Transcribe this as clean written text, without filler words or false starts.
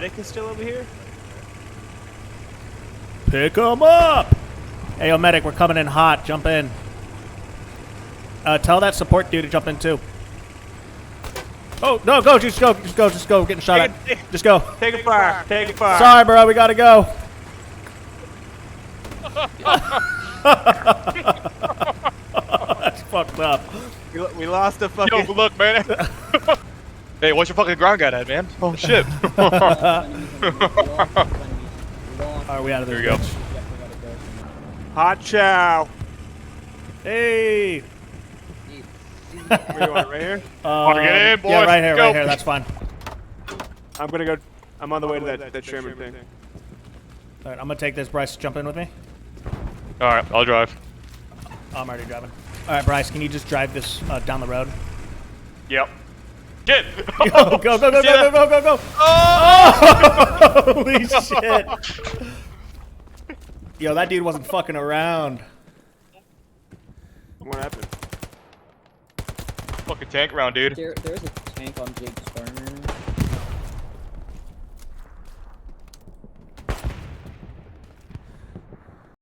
medic is still over here? Pick him up! Hey, yo, medic, we're coming in hot. Jump in. Tell that support dude to jump in, too. Oh, no, go, just go. Getting shot at. Just go. Take a fire. Take a fire. Sorry, bro, we gotta go. That's fucked up. We lost a fucking... Yo, look, man. Hey, what's your fucking ground guy at, man? Oh, shit. Alright, we out of there. There you go. Hot chow. Hey! Where you want, right here? Get in, boys. Yeah, right here, Go. right here. That's fine. I'm gonna go... I'm on the way to that Sherman thing. Alright, I'm gonna take this. Bryce, jump in with me. Alright, I'll drive. I'm already driving. Alright, Bryce, can you just drive this down the road? Yep. Get! Go, go. Oh! Holy shit! Yo, that dude wasn't fucking around. What happened? Fucking tank round, dude. There's a tank on Jake's burner.